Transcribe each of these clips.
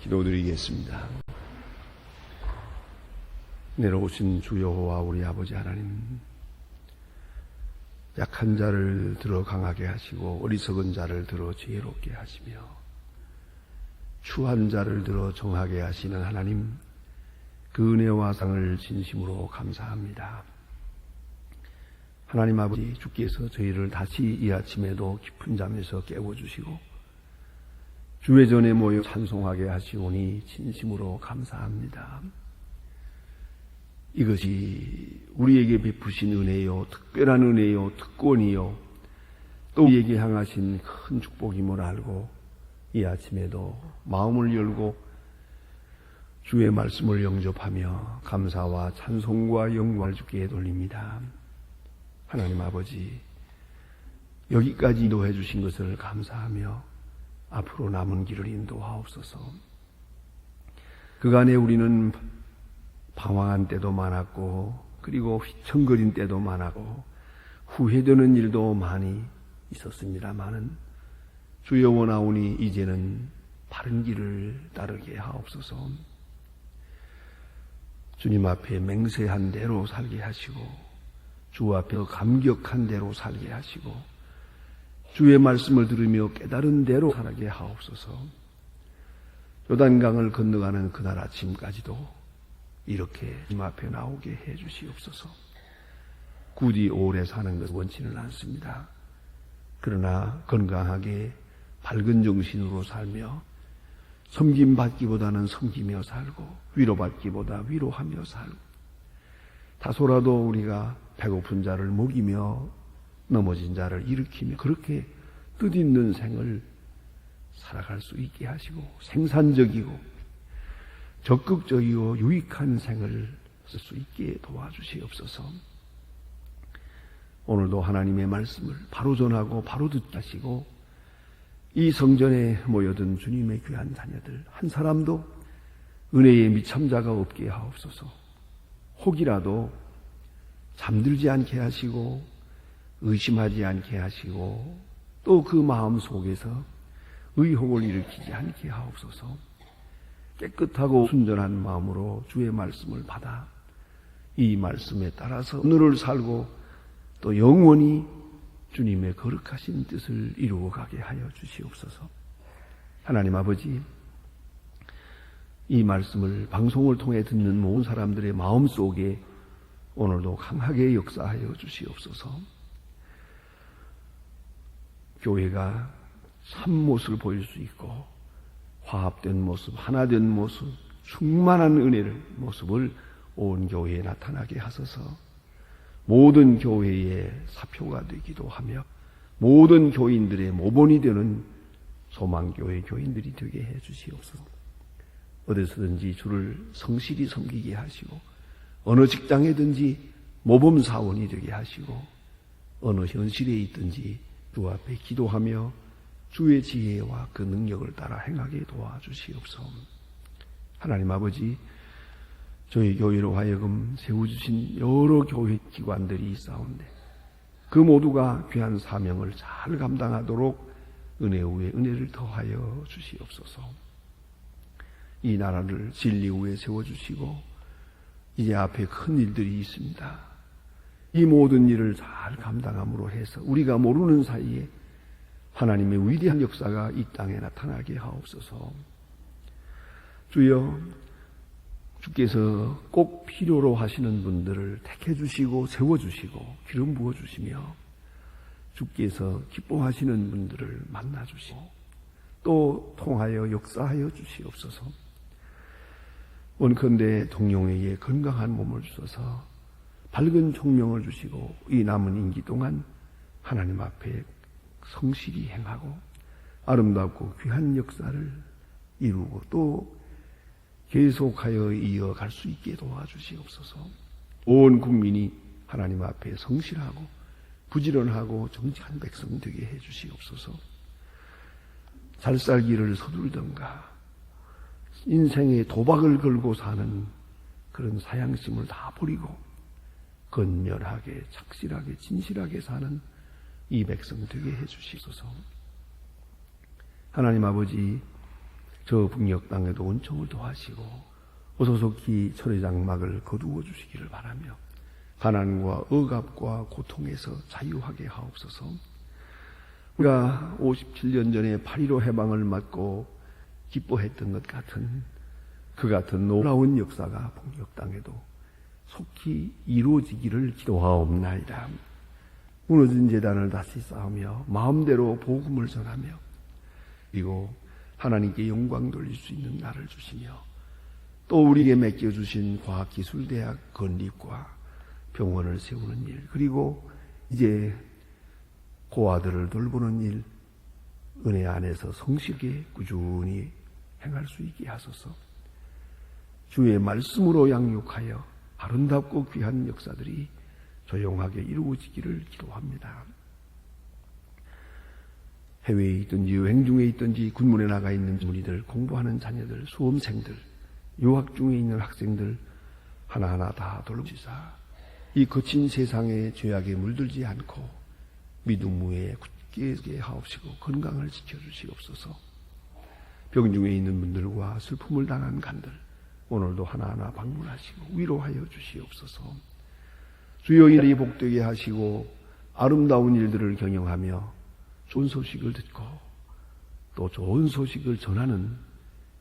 기도드리겠습니다. 내려오신 주 여호와 우리 아버지 하나님, 약한 자를 들어 강하게 하시고 어리석은 자를 들어 지혜롭게 하시며 추한 자를 들어 정하게 하시는 하나님, 그 은혜와 상을 진심으로 감사합니다. 하나님 아버지, 주께서 저희를 다시 이 아침에도 깊은 잠에서 깨워주시고 주의 전에 모여 찬송하게 하시오니 진심으로 감사합니다. 이것이 우리에게 베푸신 은혜요, 특별한 은혜요, 특권이요, 또 우리에게 향하신 큰 축복임을 알고 이 아침에도 마음을 열고 주의 말씀을 영접하며 감사와 찬송과 영광을 주께 돌립니다. 하나님 아버지, 여기까지 인도해 주신 것을 감사하며 앞으로 남은 길을 인도하옵소서. 그간에 우리는 방황한 때도 많았고, 그리고 휘청거린 때도 많았고, 후회되는 일도 많이 있었습니다마는 주여 원하오니 이제는 바른 길을 따르게 하옵소서. 주님 앞에 맹세한 대로 살게 하시고, 주 앞에 감격한 대로 살게 하시고, 주의 말씀을 들으며 깨달은 대로 살게 하옵소서. 요단강을 건너가는 그날 아침까지도 이렇게 주님 앞에 나오게 해 주시옵소서. 굳이 오래 사는 것은 원치는 않습니다. 그러나 건강하게 밝은 정신으로 살며 섬김받기보다는 섬기며 살고 위로받기보다 위로하며 살고 다소라도 우리가 배고픈 자를 먹이며 넘어진 자를 일으키며 그렇게 뜻있는 생을 살아갈 수 있게 하시고 생산적이고 적극적이고 유익한 생을 쓸 수 있게 도와주시옵소서. 오늘도 하나님의 말씀을 바로 전하고 바로 듣게 하시고 이 성전에 모여든 주님의 귀한 자녀들 한 사람도 은혜의 미참자가 없게 하옵소서. 혹이라도 잠들지 않게 하시고 의심하지 않게 하시고 또 그 마음 속에서 의혹을 일으키지 않게 하옵소서. 깨끗하고 순전한 마음으로 주의 말씀을 받아 이 말씀에 따라서 오늘을 살고 또 영원히 주님의 거룩하신 뜻을 이루어가게 하여 주시옵소서. 하나님 아버지, 이 말씀을 방송을 통해 듣는 모든 사람들의 마음속에 오늘도 강하게 역사하여 주시옵소서. 교회가 참모습을 보일 수 있고 화합된 모습, 하나된 모습, 충만한 은혜를 모습을 온 교회에 나타나게 하소서. 모든 교회의 사표가 되기도 하며 모든 교인들의 모본이 되는 소망교회 교인들이 되게 해 주시옵소서. 어디서든지 주를 성실히 섬기게 하시고 어느 직장에든지 모범사원이 되게 하시고 어느 현실에 있든지 주 앞에 기도하며 주의 지혜와 그 능력을 따라 행하게 도와주시옵소서. 하나님 아버지, 저희 교회로 하여금 세워주신 여러 교회 기관들이 있사온데 그 모두가 귀한 사명을 잘 감당하도록 은혜 위에 은혜를 더하여 주시옵소서. 이 나라를 진리 위에 세워주시고 이제 앞에 큰 일들이 있습니다. 이 모든 일을 잘 감당함으로 해서 우리가 모르는 사이에 하나님의 위대한 역사가 이 땅에 나타나게 하옵소서. 주여, 주께서 꼭 필요로 하시는 분들을 택해 주시고 세워 주시고 기름 부어 주시며 주께서 기뻐하시는 분들을 만나 주시고 또 통하여 역사하여 주시옵소서. 원컨대 동룡에게 건강한 몸을 주셔서 밝은 총명을 주시고 이 남은 임기 동안 하나님 앞에 성실히 행하고 아름답고 귀한 역사를 이루고 또 계속하여 이어갈 수 있게 도와주시옵소서. 온 국민이 하나님 앞에 성실하고 부지런하고 정직한 백성 되게 해 주시옵소서. 잘 살기를 서둘던가 인생의 도박을 걸고 사는 그런 사양심을 다 버리고 건면하게 착실하게 진실하게 사는 이 백성 되게 해 주시소서. 하나님 아버지, 저 북녘 땅에도 은총을 더하시고 어소속히 철의 장막을 거두어 주시기를 바라며 가난과 억압과 고통에서 자유하게 하옵소서. 우리가 57년 전에 8.15 해방을 맞고 기뻐했던 것 같은 그 같은 놀라운 역사가 북녘 땅에도 속히 이루어지기를 기도하옵나이다. 무너진 제단을 다시 쌓으며 마음대로 복음을 전하며 그리고 하나님께 영광 돌릴 수 있는 날을 주시며 또 우리에게 맡겨주신 과학기술대학 건립과 병원을 세우는 일, 그리고 이제 고아들을 돌보는 일, 은혜 안에서 성실하게 꾸준히 행할 수 있게 하소서. 주의 말씀으로 양육하여 아름답고 귀한 역사들이 조용하게 이루어지기를 기도합니다. 해외에 있든지 여행 중에 있든지 군문에 나가 있는 문의들, 공부하는 자녀들, 수험생들, 유학 중에 있는 학생들 하나하나 다 돌보시사 이 거친 세상의 죄악에 물들지 않고 믿음 위에 굳게 하옵시고 건강을 지켜주시옵소서. 병 중에 있는 분들과 슬픔을 당한 간들 오늘도 하나하나 방문하시고 위로하여 주시옵소서. 주여 일이 복되게 하시고 아름다운 일들을 경영하며 좋은 소식을 듣고 또 좋은 소식을 전하는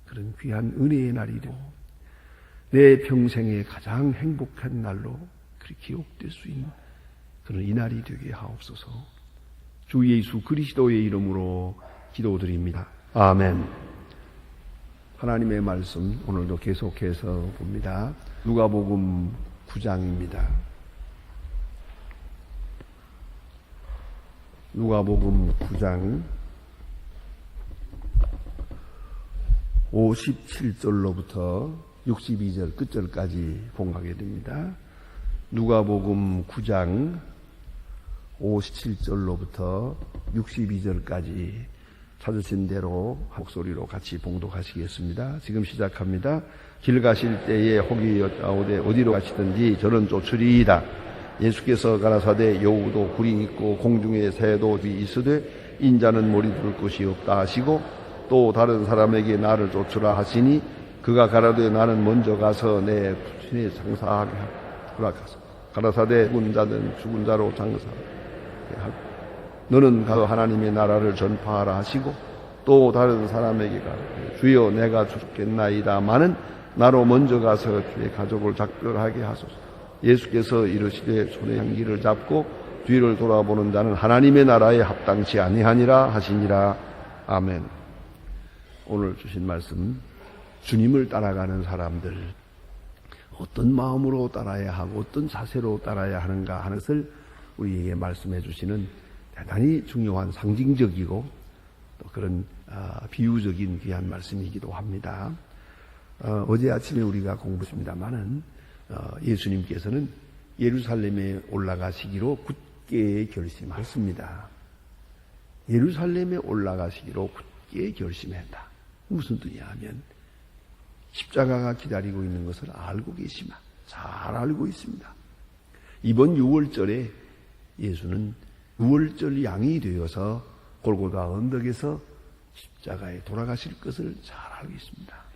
그런 귀한 은혜의 날이 되고 내 평생에 가장 행복한 날로 그렇게 기억될 수 있는 그런 이 날이 되게 하옵소서. 주 예수 그리스도의 이름으로 기도드립니다. 아멘. 하나님의 말씀 오늘도 계속해서 봅니다. 누가복음 9장입니다. 누가복음 9장 57절로부터 62절 끝절까지 봉하게 됩니다. 누가복음 9장 57절로부터 62절까지 찾으신 대로 목소리로 같이 봉독하시겠습니다. 지금 시작합니다. 길 가실 때에 혹이 여짜오되 어디로 가시든지 저는 쫓으리이다. 예수께서 가라사대 여우도 굴이 있고 공중에 새도 있으되 인자는 머리 둘 곳이 없다 하시고 또 다른 사람에게 나를 쫓으라 하시니 그가 가라되 나는 먼저 가서 내 부친의 장사하게 하라. 가라사대 죽은 자는 죽은 자로 장사하게 하고 너는 가서 하나님의 나라를 전파하라 하시고 또 다른 사람에게 가라되 주여 내가 죽겠나이다마는 나로 먼저 가서 주의 가족을 작별하게 하소서. 예수께서 이르시되 손에 향기를 잡고 뒤를 돌아보는 자는 하나님의 나라에 합당치 아니하니라 하시니라. 아멘. 오늘 주신 말씀, 주님을 따라가는 사람들 어떤 마음으로 따라야 하고 어떤 자세로 따라야 하는가 하는 것을 우리에게 말씀해 주시는 대단히 중요한 상징적이고 또 그런 비유적인 귀한 말씀이기도 합니다. 어제 아침에 우리가 공부했습니다마는 예수님께서는 예루살렘에 올라가시기로 굳게 결심하셨습니다. 예루살렘에 올라가시기로 굳게 결심했다. 무슨 뜻이냐 하면 십자가가 기다리고 있는 것을 알고 계시마. 잘 알고 있습니다. 이번 6월절에 예수는 6월절 양이 되어서 골고다 언덕에서 십자가에 돌아가실 것을 잘 알고 있습니다.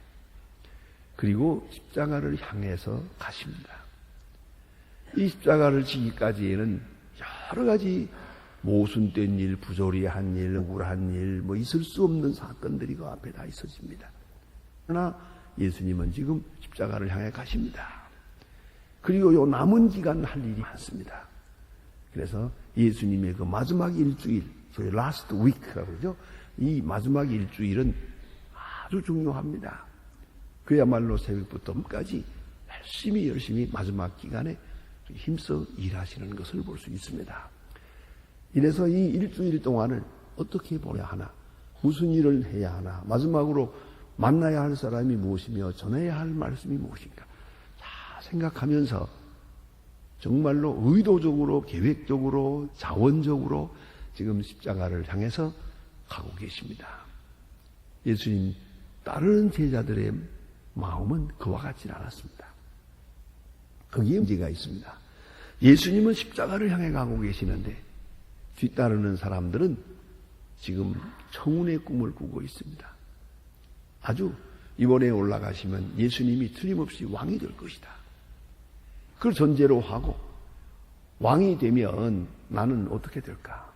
그리고 십자가를 향해서 가십니다. 이 십자가를 지기까지에는 여러 가지 모순된 일, 부조리한 일, 억울한 일, 있을 수 없는 사건들이 그 앞에 다 있어집니다. 그러나 예수님은 지금 십자가를 향해 가십니다. 그리고 요 남은 기간 할 일이 많습니다. 그래서 예수님의 그 마지막 일주일, 소위 라스트 위크라고 그러죠. 이 마지막 일주일은 아주 중요합니다. 그야말로 새벽부터 밤까지 열심히 마지막 기간에 힘써 일하시는 것을 볼 수 있습니다. 이래서 이 일주일 동안을 어떻게 보내야 하나, 무슨 일을 해야 하나, 마지막으로 만나야 할 사람이 무엇이며 전해야 할 말씀이 무엇인가 다 생각하면서 정말로 의도적으로, 계획적으로, 자원적으로 지금 십자가를 향해서 가고 계십니다. 예수님 따르는 제자들의 마음은 그와 같지는 않았습니다. 거기에 문제가 있습니다. 예수님은 십자가를 향해 가고 계시는데 뒤따르는 사람들은 지금 청운의 꿈을 꾸고 있습니다. 아주 이번에 올라가시면 예수님이 틀림없이 왕이 될 것이다. 그걸 전제로 하고 왕이 되면 나는 어떻게 될까?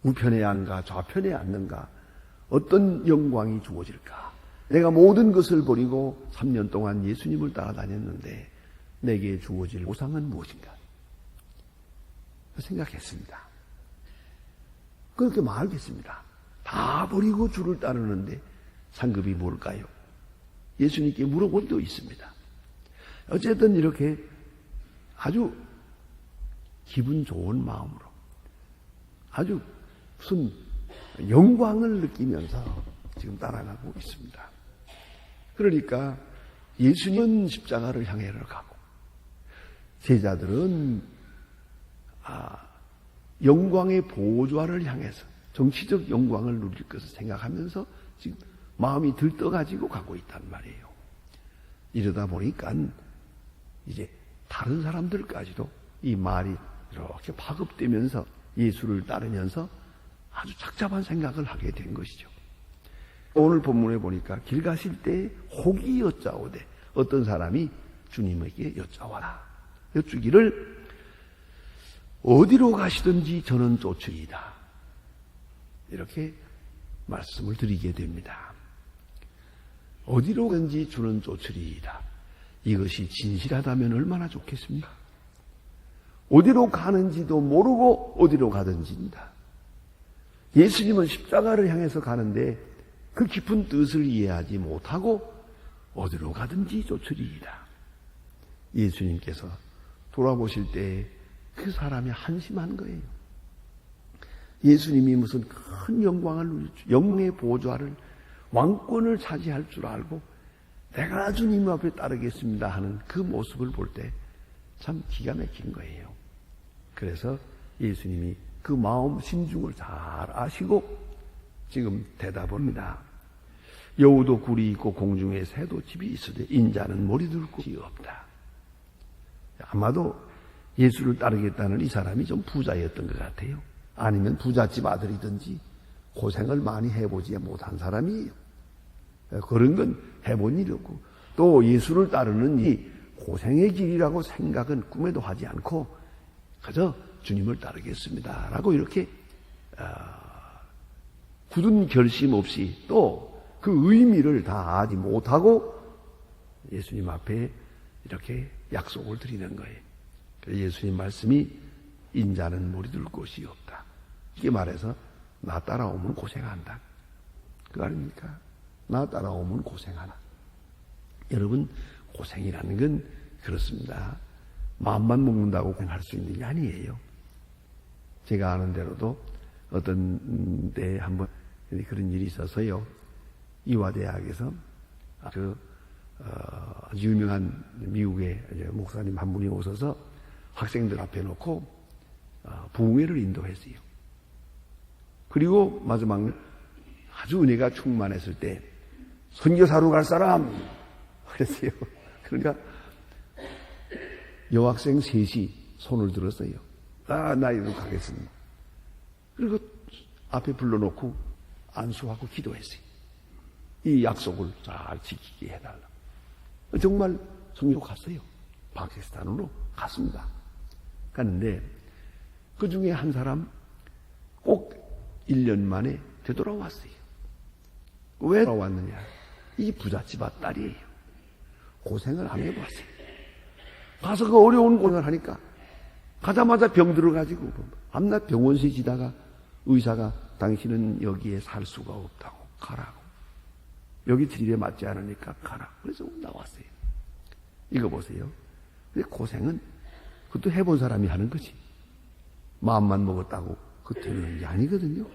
우편에 앉는가 좌편에 앉는가? 어떤 영광이 주어질까? 내가 모든 것을 버리고 3년 동안 예수님을 따라다녔는데 내게 주어질 보상은 무엇인가? 생각했습니다. 그렇게 말하겠습니다. 다 버리고 주를 따르는데 상급이 뭘까요? 예수님께 물어본 도 있습니다. 어쨌든 이렇게 아주 기분 좋은 마음으로 아주 무슨 영광을 느끼면서 지금 따라가고 있습니다. 그러니까 예수님은 십자가를 향해 가고 제자들은 영광의 보좌를 향해서 정치적 영광을 누릴 것을 생각하면서 지금 마음이 들떠가지고 가고 있단 말이에요. 이러다 보니까 이제 다른 사람들까지도 이 말이 이렇게 파급되면서 예수를 따르면서 아주 착잡한 생각을 하게 된 것이죠. 오늘 본문에 보니까 길 가실 때 혹이 여짜오되 어떤 사람이 주님에게 여짜와라. 여쭈기를 어디로 가시든지 저는 쫓으리이다. 이렇게 말씀을 드리게 됩니다. 어디로 가든지 주는 쫓으리이다. 이것이 진실하다면 얼마나 좋겠습니까? 어디로 가는지도 모르고 어디로 가든지입니다. 예수님은 십자가를 향해서 가는데 그 깊은 뜻을 이해하지 못하고 어디로 가든지 쫓으리이다. 예수님께서 돌아보실 때 그 사람이 한심한 거예요. 예수님이 무슨 큰 영광을 누릴 줄, 영광의 보좌를 왕권을 차지할 줄 알고 내가 주님 앞에 따르겠습니다 하는 그 모습을 볼 때 참 기가 막힌 거예요. 그래서 예수님이 그 마음 심중을 잘 아시고 지금 대답합니다. 여우도 굴이 있고 공중에 새도 집이 있으되 인자는 머리 둘 곳이 없다. 아마도 예수를 따르겠다는 이 사람이 좀 부자였던 것 같아요. 아니면 부잣집 아들이든지 고생을 많이 해보지 못한 사람이에요. 그런 건 해본 일이 없고 또 예수를 따르는 이 고생의 길이라고 생각은 꿈에도 하지 않고 그저 주님을 따르겠습니다 라고 이렇게 굳은 결심 없이 또 그 의미를 다 알지 못하고 예수님 앞에 이렇게 약속을 드리는 거예요. 예수님 말씀이 인자는 머리 둘 곳이 없다. 이게 말해서 나 따라오면 고생한다. 그거 아닙니까? 나 따라오면 고생하나. 여러분 고생이라는 건 그렇습니다. 마음만 먹는다고 고생할 수 있는 게 아니에요. 제가 아는 대로도 어떤 때 한번 그런 일이 있어서요. 이화대학에서 아주 유명한 미국의 목사님 한 분이 오셔서 학생들 앞에 놓고 부흥회를 인도했어요. 그리고 마지막 아주 은혜가 충만했을 때 선교사로 갈 사람 그랬어요. 그러니까 여학생 셋이 손을 들었어요. 나이도 가겠습니다. 그리고 앞에 불러놓고 안수하고 기도했어요. 이 약속을 잘 지키게 해달라. 정말 선교 갔어요. 파키스탄으로 갔습니다. 갔는데 그 중에 한 사람 꼭 1년 만에 되돌아왔어요. 왜 돌아왔느냐? 이 부잣집 딸이에요. 고생을 안 해봤어요. 가서 그 어려운 고생을 하니까 가자마자 병 들어가지고 밤낮 병원에 지다가 의사가 당신은 여기에 살 수가 없다고 가라고. 여기 질에 맞지 않으니까 가라. 그래서 나왔어요. 이거 보세요. 근데 고생은 그것도 해본 사람이 하는 거지. 마음만 먹었다고 그 되는 게 아니거든요.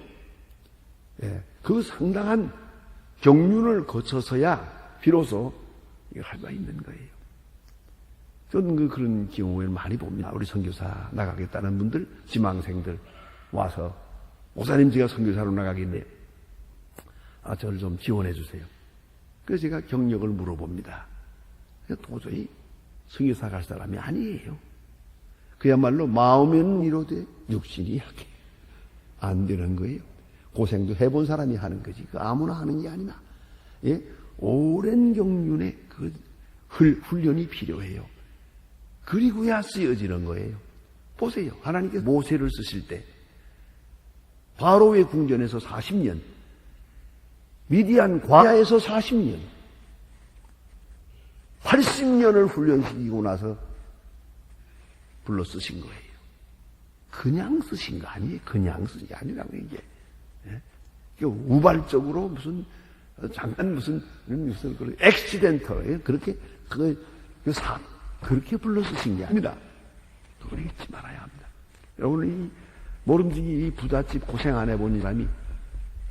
예, 그 상당한 경륜을 거쳐서야 비로소 이걸 할 수가 있는 거예요. 저는 그런 경우에 많이 봅니다. 우리 선교사 나가겠다는 분들, 지망생들 와서 목사님 제가 선교사로 나가겠네. 저를 좀 지원해 주세요. 그래서 제가 경력을 물어봅니다. 도저히 선교사 갈 사람이 아니에요. 그야말로 마음에는 이로되 육신이 약해. 안 되는 거예요. 고생도 해본 사람이 하는 거지. 그 아무나 하는 게 아니라. 예? 오랜 경륜의 그 훈련이 필요해요. 그리고야 쓰여지는 거예요. 보세요. 하나님께서 모세를 쓰실 때 바로의 궁전에서 40년, 미디안 광야에서 40년, 80년을 훈련시키고 나서 불러 쓰신 거예요. 그냥 쓰신 거 아니에요. 그냥 쓰신 게 아니라고 이게. 우발적으로 무슨 잠깐 무슨 그런 액시덴터 그렇게 그렇게 불러 쓰신 게 아니라 그걸 잊지 말아야 합니다. 오늘 이 모름지기 이 부잣집 고생 안 해본 사람이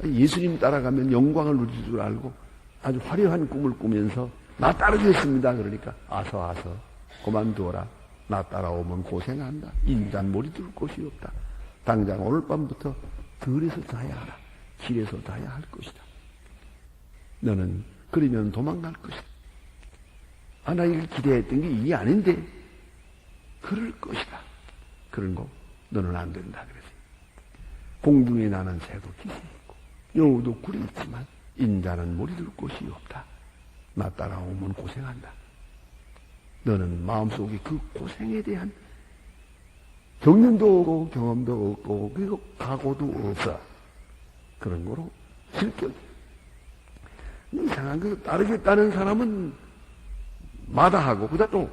예수님 따라가면 영광을 누릴 줄 알고 아주 화려한 꿈을 꾸면서 나 따르겠습니다. 그러니까 아서 그만두어라. 나 따라오면 고생한다. 인잔머리 둘 곳이 없다. 당장 오늘 밤부터 들에서 자야 하라. 길에서 자야 할 것이다. 너는 그러면 도망갈 것이다. 나 이걸 기대했던 게 이게 아닌데 그럴 것이다. 그런 거 너는 안 된다 그랬어요. 공중에 나는 새도 깃이 있고 여우도 굴이 있지만 인자는 머리 둘 곳이 없다. 나 따라오면 고생한다. 너는 마음속에 그 고생에 대한 경륜도 없고 경험도 없고 그리고 각오도 없어. 그런 거로 실격. 이상한 거 따르겠다는 사람은 마다하고 그다음 또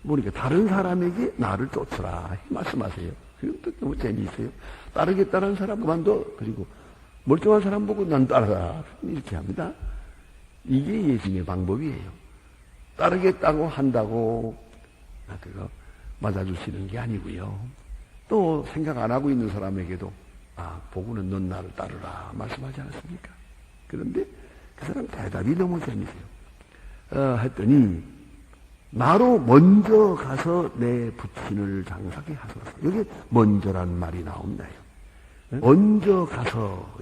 모르니까 다른 사람에게 나를 쫓으라 말씀하세요. 그건 또 너무 재미있어요. 따르겠다는 사람 그만둬. 그리고 멀쩡한 사람 보고 난 따라가 이렇게 합니다. 이게 예수님의 방법이에요. 따르겠다고 한다고 그거 맞아주시는 게 아니고요. 또 생각 안 하고 있는 사람에게도 보고는 넌 나를 따르라 말씀하지 않았습니까? 그런데 그 사람 대답이 너무 재미있어요. 했더니 나로 먼저 가서 내 부친을 장사하게 하소서. 여기 먼저란 말이 나옵니다. 먼저 가서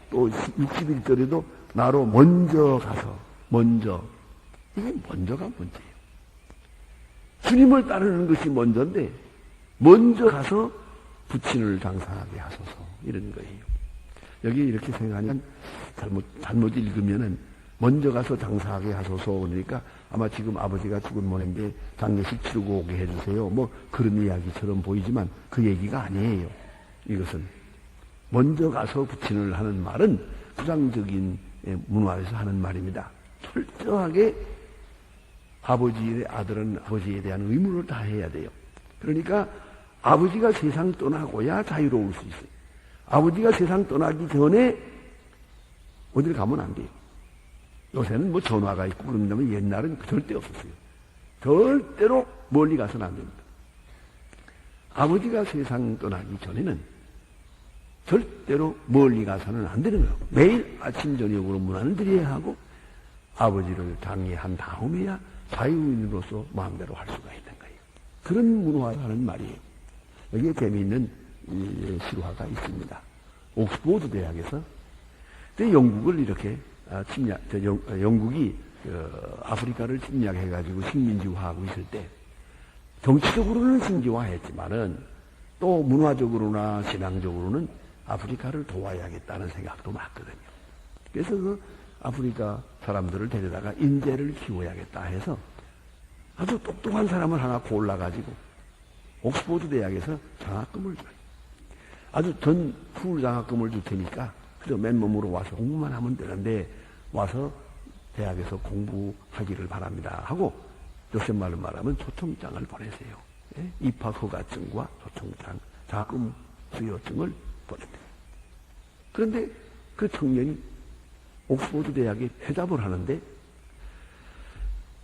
또 61절에도 나로 먼저 가서 먼저 이게 먼저가 문제예요. 주님을 따르는 것이 먼저인데 먼저 가서 부친을 장사하게 하소서 이런 거예요. 여기 이렇게 생각하면 잘못 읽으면은 먼저 가서 장사하게 하소서 그러니까 아마 지금 아버지가 죽은 모양인데 장례식 치르고 오게 해주세요. 뭐 그런 이야기처럼 보이지만 그 얘기가 아니에요. 이것은 먼저 가서 부친을 하는 말은 부장적인 문화에서 하는 말입니다. 철저하게 아버지의 아들은 아버지에 대한 의무를 다해야 돼요. 그러니까 아버지가 세상 떠나고야 자유로울 수 있어요. 아버지가 세상 떠나기 전에 어딜 가면 안 돼요. 요새는 뭐 전화가 있고 그런다면 옛날은 절대 없었어요. 절대로 멀리 가서는 안 됩니다. 아버지가 세상 떠나기 전에는 절대로 멀리 가서는 안 되는 거예요. 매일 아침 저녁으로 문안을 드려야 하고 아버지를 장례한 다음에야 자유인으로서 마음대로 할 수가 있는 거예요. 그런 문화를 하는 말이에요. 여기에 재미있는 실화가 있습니다. 옥스포드 대학에서 영국을 이렇게 영국이 아프리카를 침략해가지고 식민지화하고 있을 때 정치적으로는 신지화했지만은 또 문화적으로나 신앙적으로는 아프리카를 도와야겠다는 생각도 많거든요. 그래서 그 아프리카 사람들을 데려다가 인재를 키워야겠다 해서 아주 똑똑한 사람을 하나 골라가지고 옥스포드 대학에서 장학금을 줘요. 아주 전후 장학금을 줄 테니까 그저 맨몸으로 와서 공부만 하면 되는데 와서 대학에서 공부하기를 바랍니다 하고 요새말로 말하면 초청장을 보내세요. 예? 입학 허가증과 초청장, 장학금 수여증을 보냅니다. 그런데 그 청년이 옥스포드 대학에 회답을 하는데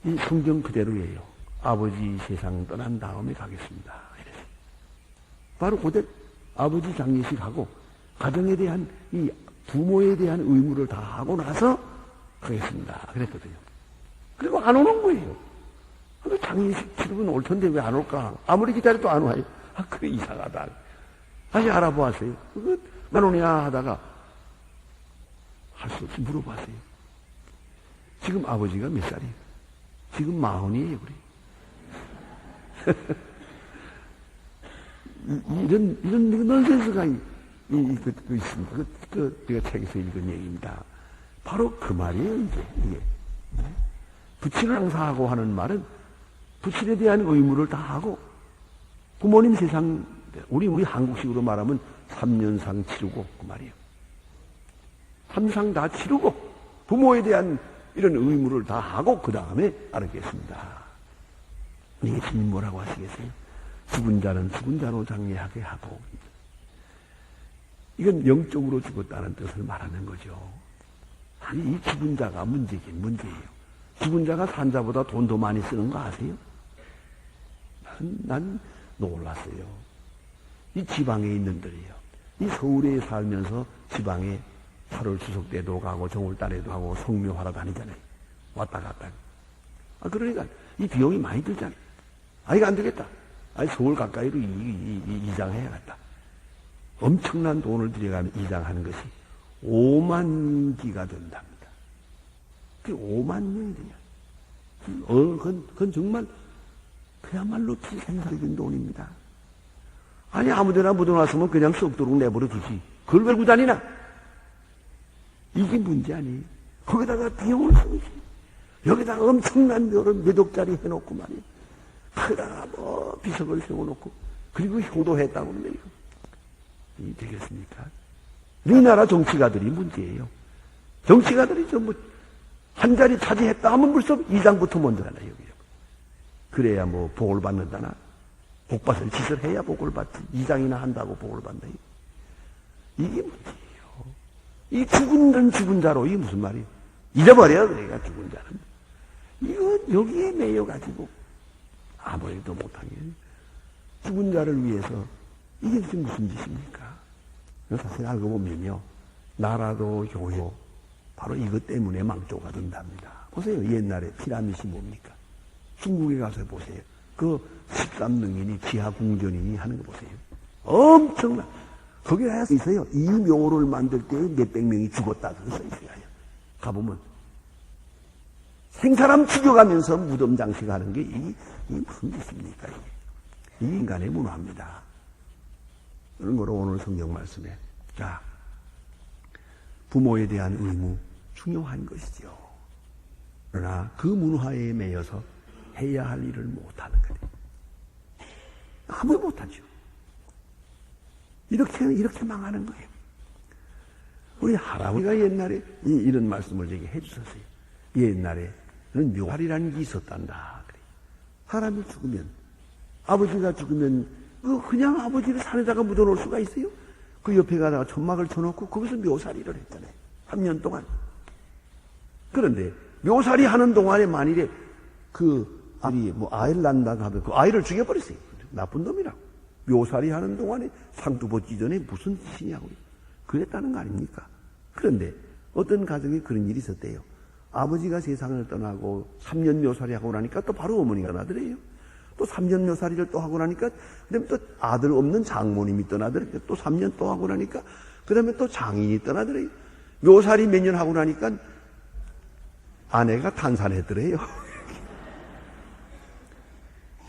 이 성경 그대로예요. 아버지 세상 떠난 다음에 가겠습니다. 이랬어요. 바로 그때 아버지 장례식하고 가정에 대한 이 부모에 대한 의무를 다 하고 나서 가겠습니다. 그랬거든요. 그리고 안 오는 거예요. 장례식 치르면 올 텐데 왜 안 올까? 아무리 기다려도 안 와요. 그래 이상하다. 다시 알아보았어요. 안 오냐 하다가 할 수 없이 물어봤어요. 지금 아버지가 몇 살이에요? 지금 40이에요, 우리. 이런 넌센스가 있습니다. 제가 책에서 읽은 얘기입니다. 바로 그 말이에요, 이게. 부친을 장사하고 하는 말은 부친에 대한 의무를 다하고 부모님 세상 우리 한국식으로 말하면 3년상 치르고 그 말이에요. 3상 다 치르고 부모에 대한 이런 의무를 다하고 그 다음에 따르겠습니다. 이게 주님 뭐라고 하시겠어요? 죽은 자는 죽은 자로 장례하게 하고, 이건 영적으로 죽었다는 뜻을 말하는 거죠. 아니, 이 죽은 자가 문제긴 문제예요. 죽은 자가 산 자보다 돈 더 많이 쓰는 거 아세요? 난 놀랐어요. 이 지방에 있는들이요. 이 서울에 살면서 지방에 8월 추석 때도 가고 정월달에도 가고 성묘하러 다니잖아요. 왔다 갔다. 그러니까 이 비용이 많이 들잖아요. 이거 안 되겠다. 서울 가까이로 이장해야겠다. 엄청난 돈을 들여가면 이장하는 것이 5만 기가 된답니다. 그게 5만 명이 되냐. 그건 정말 그야말로 비생산적인 돈입니다. 아무데나 묻어놨으면 그냥 썩도록 내버려 두지. 그걸 왜 구다니나? 이게 문제 아니에요. 거기다가 비용을 쓰지. 여기다가 엄청난 묘를 몇 억짜리 해놓고 말이에요. 거기다가 비석을 세워놓고, 그리고 효도했다고 그러면 이 되겠습니까? 우리나라 정치가들이 문제예요. 정치가들이 전부 한 자리 차지했다 하면 벌써 이장부터 먼저 하나, 여기. 그래야 복을 받는다나? 복받을 짓을 해야 복을 받지. 이장이나 한다고 복을 받나? 이게 문제예요. 이 죽은 자로, 이게 무슨 말이에요? 잊어버려, 그러니까 죽은 자는. 이거 여기에 매여가지고 아무 일도 못하게. 죽은 자를 위해서 이게 지금 무슨 짓입니까? 사실 알고 보면요. 나라도 교회도 바로 이것 때문에 망조가 된답니다. 보세요. 옛날에 피라미드 뭡니까? 중국에 가서 보세요. 그 13능인이 지하궁전인이 하는 거 보세요. 엄청나. 거기에 있어요. 이 묘를 만들 때 몇백 명이 죽었다. 그거 써 있어요. 가보면. 생사람 죽여가면서 무덤 장식하는 게 이게 무슨 짓입니까? 이게 인간의 문화입니다. 그런 거로 오늘 성경 말씀에. 자, 부모에 대한 의무 중요한 것이죠. 그러나 그 문화에 매여서 해야 할 일을 못하는 거예요. 아무 못하죠. 이렇게 망하는 거예요. 우리 할아버지가 옛날에 이런 말씀을 제게 해주셨어요. 옛날에는 묘살이라는 게 있었단다. 그래. 사람이 죽으면, 아버지가 죽으면, 그냥 아버지를 산에다가 묻어놓을 수가 있어요? 그 옆에 가다가 천막을 쳐놓고 거기서 묘살이를 했잖아요. 3년 동안. 그런데 묘살이 하는 동안에 만일에 아이를 낳는다고 하면 그 아이를 죽여버렸어요. 나쁜 놈이라고. 묘살이 하는 동안에 상투벗기 전에 무슨 짓이냐고. 그랬다는 거 아닙니까? 그런데 어떤 가정에 그런 일이 있었대요. 아버지가 세상을 떠나고 3년 묘살이 하고 나니까 또 바로 어머니가 나더래요. 또 3년 묘살이를 또 하고 나니까 그다음에 또 아들 없는 장모님이 떠나더래요. 또 3년 또 하고 나니까 그다음에 또 장인이 떠나더래요. 묘살이 몇 년 하고 나니까 아내가 탄산했더래요.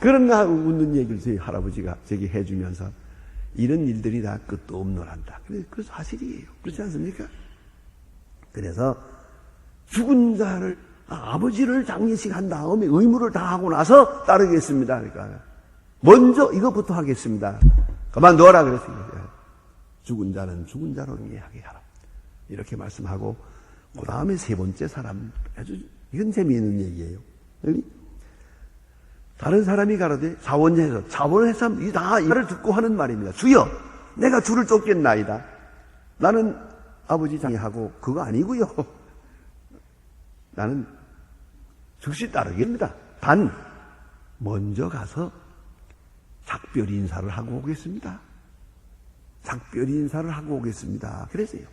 그런가 웃는 얘기를 저희 할아버지가 저기 해주면서 이런 일들이 다 끝도 없노란다. 그 사실이에요. 그렇지 않습니까? 그래서 죽은 자를 아버지를 장례식 한 다음에 의무를 다 하고 나서 따르겠습니다. 그러니까 먼저 이것부터 하겠습니다. 그만둬라 그랬습니다. 죽은 자는 죽은 자로 이해하게 하라. 이렇게 말씀하고 그 다음에 세 번째 사람, 아주 이건 재미있는 얘기예요. 다른 사람이 가로되 자원해서 이 말을 듣고 하는 말입니다. 주여, 내가 주를 쫓겠나이다. 나는 아버지 장례하고 그거 아니고요. 나는 즉시 따르겠습니다. 단 먼저 가서 작별 인사를 하고 오겠습니다. 작별 인사를 하고 오겠습니다. 그랬어요.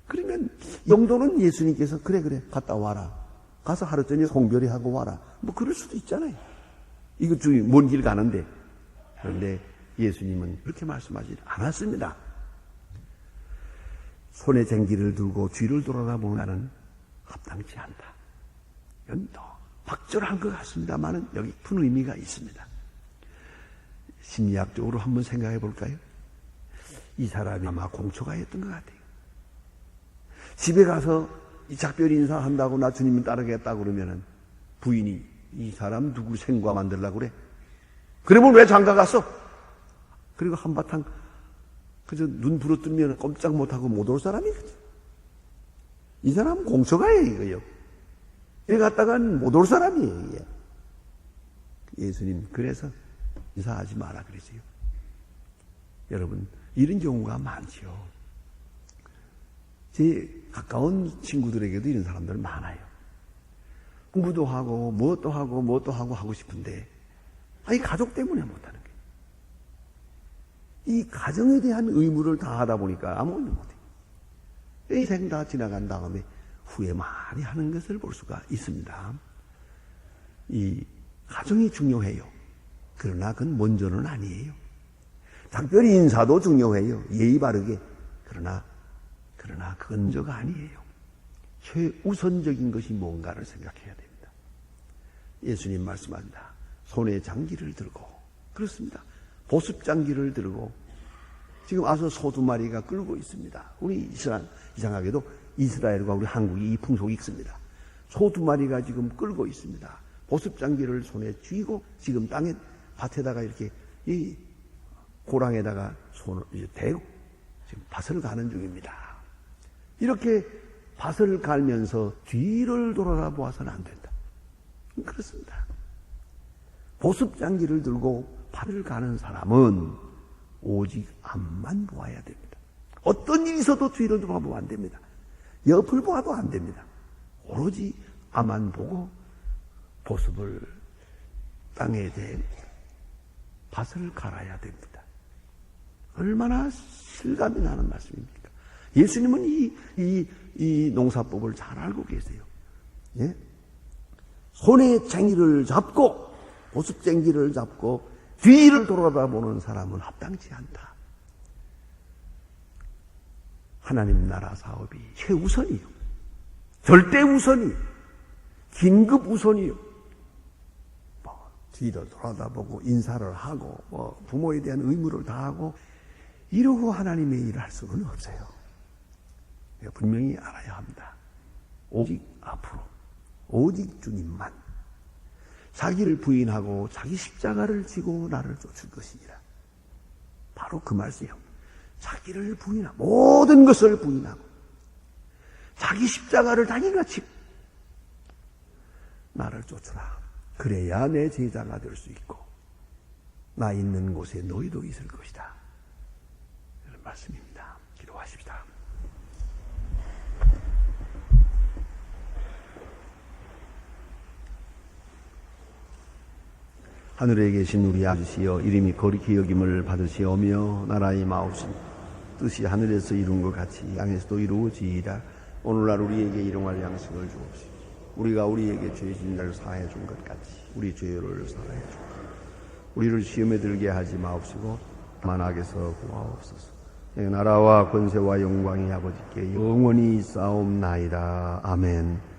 그러면 이 정도는 예수님께서 그래 갔다 와라. 가서 하루 저녁 송별회 하고 와라. 그럴 수도 있잖아요. 이거 먼 길 가는데. 그런데 예수님은 그렇게 말씀하지 않았습니다. 손에 쟁기를 들고 뒤를 돌아다보는 나는 합당치 않다. 이건 더 박절한 것 같습니다만은 여기 큰 의미가 있습니다. 심리학적으로 한번 생각해 볼까요? 이 사람이 아마 공초가였던 것 같아요. 집에 가서 이 작별 인사한다고 나 주님 따르겠다 그러면은 부인이 이 사람 누구 생과 만들려고 그래? 그러면 왜 장가 갔어? 그리고 한바탕 그저 눈 부러뜨면 꼼짝 못하고 못 올 사람이거든. 이 사람은 공처가예요, 이거요. 이 갔다간 못 올 사람이에요, 이게. 예수님, 그래서 인사하지 마라 그러세요. 여러분, 이런 경우가 많지요. 제 가까운 친구들에게도 이런 사람들 많아요. 공부도 하고, 무엇도 하고 싶은데, 이 가족 때문에 못하는 거예요. 이 가정에 대한 의무를 다하다 보니까 아무것도 못해요. 인생 다 지나간 다음에 후회 많이 하는 것을 볼 수가 있습니다. 이 가정이 중요해요. 그러나 그건 먼저는 아니에요. 작별이 인사도 중요해요. 예의 바르게. 그러나 그건 먼저가 아니에요. 최우선적인 것이 뭔가를 생각해야 됩니다. 예수님 말씀합니다. 손에 장기를 들고, 그렇습니다. 보습장기를 들고, 지금 와서 소 2마리가 끌고 있습니다. 우리 이상하게도 이스라엘과 우리 한국이 이 풍속이 있습니다. 소 2마리가 지금 끌고 있습니다. 보습장기를 손에 쥐고 지금 땅에 밭에다가 이렇게 이 고랑에다가 손을 대고 지금 밭을 가는 중입니다. 이렇게 밭을 갈면서 뒤를 돌아보아서는 안 된다. 그렇습니다. 보습장기를 들고 밭을 가는 사람은 오직 앞만 보아야 됩니다. 어떤 일이 있어도 뒤를 돌아보면 안 됩니다. 옆을 보아도 안 됩니다. 오로지 앞만 보고 보습을 땅에 대해 밭을 갈아야 됩니다. 얼마나 실감이 나는 말씀입니까? 예수님은 이 농사법을 잘 알고 계세요. 예? 손에 쟁이를 잡고 보습쟁기를 잡고 뒤를 돌아다보는 사람은 합당치 않다. 하나님 나라 사업이 최우선이요. 절대 우선이요. 긴급 우선이요. 뒤를 돌아다보고 인사를 하고 부모에 대한 의무를 다하고 이러고 하나님의 일을 할 수는 없어요. 분명히 알아야 합니다. 오직 앞으로 오직 주님만 자기를 부인하고 자기 십자가를 지고 나를 쫓을 것이니라. 바로 그 말씀이에요. 자기를 부인하고 모든 것을 부인하고 자기 십자가를 자기가 지고 나를 쫓으라. 그래야 내 제자가 될 수 있고 나 있는 곳에 너희도 있을 것이다. 이런 말씀입니다. 기도하십시다. 하늘에 계신 우리 아버지시여, 이름이 거룩히 여김을 받으시오며 나라의 마옵신 뜻이 하늘에서 이룬 것 같이 땅에서도 이루어지이다. 오늘날 우리에게 일용할 양식을 주옵시고 우리가 우리에게 죄 지은 자를 사하여 준 것 같이 우리 죄를 사하여 주옵소서. 우리를 시험에 들게 하지 마옵시고 만악에서 구하옵소서. 나라와 권세와 영광이 아버지께 영원히 있사옵나이다. 아멘.